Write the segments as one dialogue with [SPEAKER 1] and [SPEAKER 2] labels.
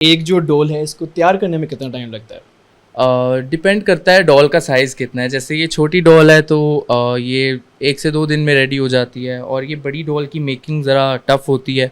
[SPEAKER 1] एक जो डोल है इसको तैयार करने में कितना टाइम लगता है?
[SPEAKER 2] डिपेंड करता है डॉल का साइज़ कितना है। जैसे ये छोटी डॉल है तो ये 1 से 2 दिन में रेडी हो जाती है, और ये बड़ी डॉल की मेकिंग ज़रा टफ़ होती है,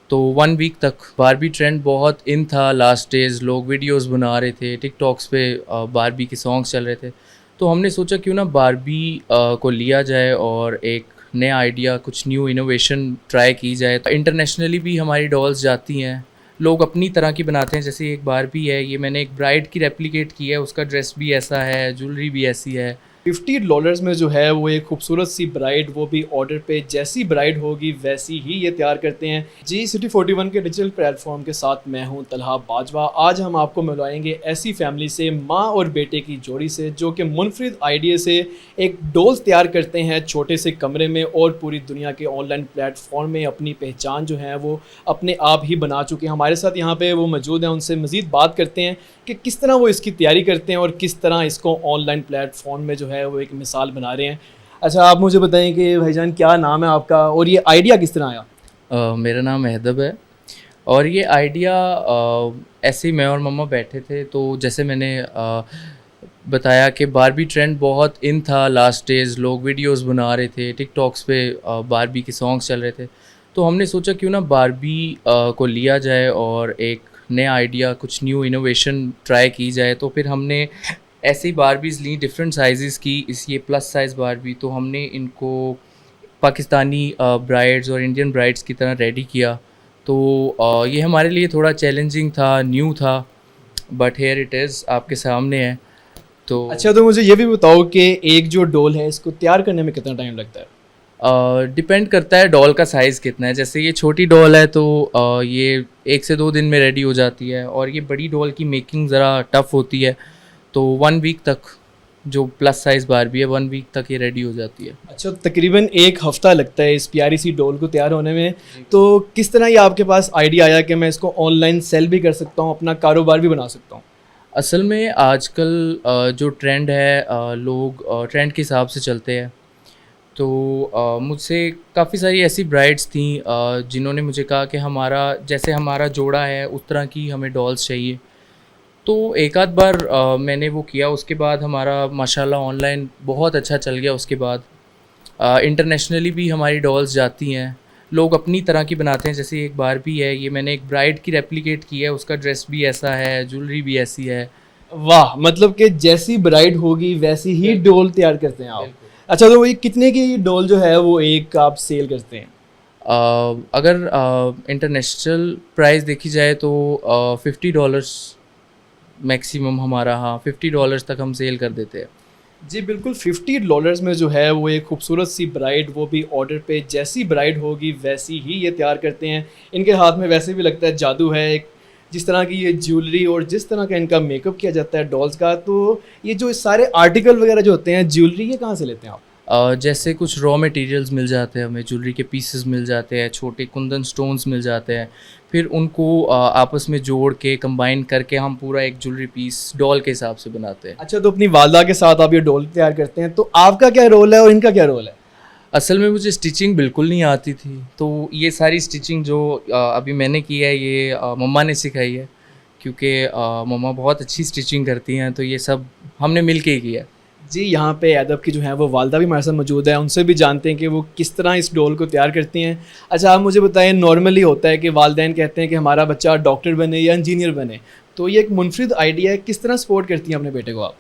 [SPEAKER 2] तो 1 वीक तक। बारबी ट्रेंड बहुत इन था लास्ट डेज़, लोग वीडियोज़ बना रहे थे, टिकटॉक्स पे बारबी के सॉन्ग्स चल रहे थे। तो हमने सोचा क्यों ना बारबी को लिया जाए और एक नया आइडिया, कुछ न्यू इनोवेशन ट्राई की जाए। तो इंटरनेशनली भी हमारी डॉल्स जाती हैं, लोग अपनी तरह की बनाते हैं। जैसे एक बारबी है, ये मैंने एक ब्राइड की रेप्लिकेट की है, उसका ड्रेस भी ऐसा है, ज्वेलरी भी ऐसी है।
[SPEAKER 1] $50 में जो है वो एक खूबसूरत सी ब्राइड, वो भी ऑर्डर पे, जैसी ब्राइड होगी वैसी ही ये तैयार करते हैं जी। सिटी 41 के डिजिटल प्लेटफॉर्म के साथ मैं हूं तलहा बाजवा। आज हम आपको मिलवाएंगे ऐसी फैमिली से, माँ और बेटे की जोड़ी से, जो कि मुनफरिद आइडिया से एक डोल्स तैयार करते हैं छोटे से कमरे में, और पूरी दुनिया के ऑनलाइन प्लेटफॉर्म में अपनी पहचान जो है वो अपने आप ही बना चुके हैं। हमारे साथ यहाँ पे वो मौजूद हैं, उनसे मज़ीद बात करते हैं कि किस तरह वो इसकी तैयारी करते हैं और किस तरह इसको ऑनलाइन प्लेटफॉर्म में जो है वो एक मिसाल बना रहे हैं। अच्छा, आप मुझे बताएं कि भाईजान क्या नाम है आपका और ये आइडिया किस तरह आया?
[SPEAKER 2] मेरा नाम महदब है, और ये आइडिया ऐसे ही मैं और मम्मा बैठे थे, तो जैसे मैंने बताया कि बारबी ट्रेंड बहुत इन था लास्ट डेज़, लोग वीडियोज़ बना रहे थे, टिकटॉक्स पे बारबी के सॉन्ग्स चल रहे थे। तो हमने सोचा क्यों ना बारबी को लिया जाए और एक नया आइडिया, कुछ न्यू इनोवेशन ट्राई की जाए। तो फिर हमने ऐसे ही बारबीज़ ली, डिफरेंट साइज़ेस की। इस ये प्लस साइज़ बारबी, तो हमने इनको पाकिस्तानी ब्राइड्स और इंडियन ब्राइड्स की तरह रेडी किया। तो ये हमारे लिए थोड़ा चैलेंजिंग था, न्यू था, बट हेयर इट इज़, आपके सामने है। तो
[SPEAKER 1] अच्छा, तो मुझे ये भी बताओ कि एक जो डोल है इसको तैयार करने में कितना टाइम लगता है?
[SPEAKER 2] डिपेंड करता है डॉल का साइज़ कितना है। जैसे ये छोटी डॉल है तो ये 1 से 2 दिन में रेडी हो जाती है, और ये बड़ी डॉल की मेकिंग ज़रा टफ़ होती है, तो 1 वीक तक। जो प्लस साइज़ बारबी है, 1 वीक तक ये रेडी हो जाती है।
[SPEAKER 1] अच्छा, तकरीबन एक हफ्ता लगता है इस प्यारी सी डोल को तैयार होने में। तो किस तरह ये आपके पास आइडिया आया कि मैं इसको ऑनलाइन सेल भी कर सकता हूँ, अपना कारोबार भी बना सकता हूँ?
[SPEAKER 2] असल में आजकल जो ट्रेंड है, लोग ट्रेंड के हिसाब से चलते हैं। तो मुझसे काफ़ी सारी ऐसी ब्राइड्स थी जिन्होंने मुझे कहा कि हमारा, जैसे हमारा जोड़ा है उस तरह की हमें डॉल्स चाहिए। तो एक आध बार मैंने वो किया, उसके बाद हमारा माशाल्लाह ऑनलाइन बहुत अच्छा चल गया। उसके बाद इंटरनेशनली भी हमारी डॉल्स जाती हैं, लोग अपनी तरह की बनाते हैं। जैसे एक बारबी है, ये मैंने एक ब्राइड की रेप्लिकेट की है, उसका ड्रेस भी ऐसा है, ज्वेलरी भी ऐसी है।
[SPEAKER 1] वाह, मतलब कि जैसी ब्राइड होगी वैसी ही
[SPEAKER 2] बिल्कुल,
[SPEAKER 1] डोल तैयार करते हैं आप।
[SPEAKER 2] बिल्कुल।
[SPEAKER 1] अच्छा, तो ये कितने की डोल जो है वो एक आप सेल करते हैं?
[SPEAKER 2] अगर इंटरनेशनल प्राइस देखी जाए तो $50 मैक्सिमम हमारा, हाँ, $50 तक हम सेल कर देते हैं।
[SPEAKER 1] जी बिल्कुल, $50 में जो है वो एक खूबसूरत सी ब्राइड, वो भी ऑर्डर पे, जैसी ब्राइड होगी वैसी ही ये तैयार करते हैं। इनके हाथ में वैसे भी लगता है जादू है एक, जिस तरह की ये ज्वेलरी और जिस तरह का इनका मेकअप किया जाता है डॉल्स का। तो ये जो सारे आर्टिकल वगैरह जो होते हैं ज्वेलरी, ये कहाँ से लेते हैं आप?
[SPEAKER 2] जैसे कुछ रॉ मटेरियल्स मिल जाते हैं हमें, ज्वेलरी के पीसेस मिल जाते हैं, छोटे कुंदन स्टोन्स मिल जाते हैं। फिर उनको आपस में जोड़ के कंबाइन करके हम पूरा एक ज्वेलरी पीस डॉल के हिसाब से बनाते हैं।
[SPEAKER 1] अच्छा, तो अपनी वालदा के साथ आप ये डॉल तैयार करते हैं, तो आपका क्या रोल है और इनका क्या रोल है?
[SPEAKER 2] असल में मुझे स्टिचिंग बिल्कुल नहीं आती थी, तो ये सारी स्टिचिंग जो अभी मैंने की है, ये मम्मा ने सिखाई है, क्योंकि मम्मा बहुत अच्छी स्टिचिंग करती हैं, तो ये सब हमने मिल के ही किया।
[SPEAKER 1] जी, यहाँ पे अदब की जो है वो वालदा भी हमारे साथ मौजूद है, उनसे भी जानते हैं कि वो किस तरह इस डोल को तैयार करती हैं। अच्छा, आप मुझे बताएं, नॉर्मली होता है कि वालदैन कहते हैं कि हमारा बच्चा डॉक्टर बने या इंजीनियर बने, तो ये एक मुनफरिद आइडिया है, किस तरह सपोर्ट करती हैं अपने बेटे को आप?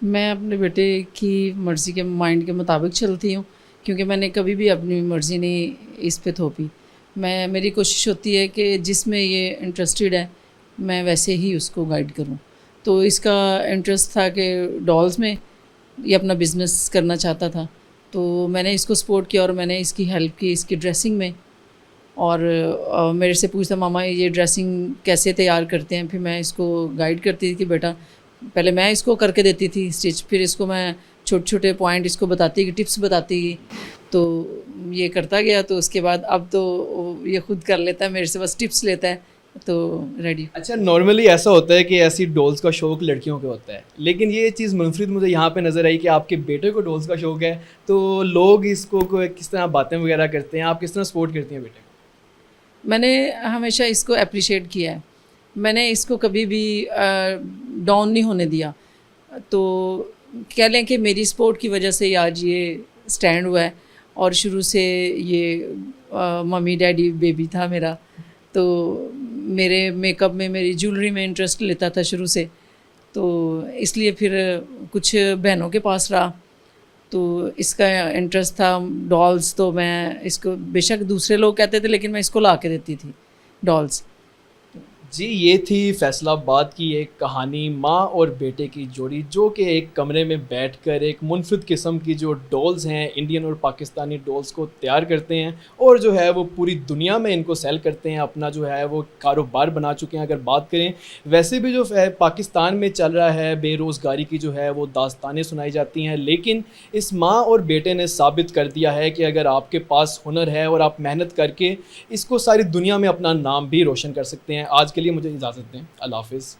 [SPEAKER 3] मैं अपने बेटे की मर्ज़ी के माइंड के मुताबिक चलती हूँ, क्योंकि मैंने कभी भी अपनी मर्ज़ी नहीं इस पे थोपी। मेरी कोशिश होती है कि जिसमें ये इंटरेस्टेड है मैं वैसे ही उसको गाइड करूँ। तो इसका इंटरेस्ट था कि डॉल्स में ये अपना बिज़नेस करना चाहता था, तो मैंने इसको सपोर्ट किया और मैंने इसकी हेल्प की इसकी ड्रेसिंग में। और मेरे से पूछता, मामा ये ड्रेसिंग कैसे तैयार करते हैं? फिर मैं इसको गाइड करती थी कि बेटा, पहले मैं इसको करके देती थी स्टिच, फिर इसको मैं छोटे छोटे पॉइंट इसको बताती कि टिप्स बताती गई, तो ये करता गया। तो उसके बाद अब तो ये खुद कर लेता है, मेरे से बस टिप्स लेता है, तो रेडी।
[SPEAKER 1] अच्छा, नॉर्मली ऐसा होता है कि ऐसी डॉल्स का शौक लड़कियों को होता है, लेकिन ये चीज़ मुनफरिद मुझे यहाँ पे नज़र आई कि आपके बेटे को डॉल्स का शौक है। तो लोग इसको किस तरह बातें वगैरह करते हैं, आप किस तरह सपोर्ट करती हैं बेटे को?
[SPEAKER 3] मैंने हमेशा इसको अप्रिशिएट किया है मैंने इसको कभी भी डाउन नहीं होने दिया। तो कह लें कि मेरी सपोर्ट की वजह से ही आज ये स्टैंड हुआ है। और शुरू से ये मम्मी डैडी बेबी था मेरा, तो मेरे मेकअप में, मेरी ज्वेलरी में इंटरेस्ट लेता था शुरू से, तो इसलिए फिर कुछ बहनों के पास रहा तो इसका इंटरेस्ट था। डॉल्स तो मैं इसको, बेशक दूसरे लोग कहते थे लेकिन मैं इसको ला के देती थी डॉल्स।
[SPEAKER 1] जी, ये थी फैसलाबाद की एक कहानी, माँ और बेटे की जोड़ी जो कि एक कमरे में बैठकर एक मुनफिद किस्म की जो डॉल्स हैं, इंडियन और पाकिस्तानी डॉल्स को तैयार करते हैं और जो है वो पूरी दुनिया में इनको सेल करते हैं, अपना जो है वो कारोबार बना चुके हैं। अगर बात करें वैसे भी जो है पाकिस्तान में चल रहा है बेरोज़गारी की जो है वो दास्तानें सुनाई जाती हैं, लेकिन इस माँ और बेटे ने साबित कर दिया है कि अगर आपके पास हुनर है और आप मेहनत करके इसको सारी दुनिया में अपना नाम भी रोशन कर सकते हैं। आज के लिए मुझे इजाज़त दें। अल्लाह हाफ़िज़।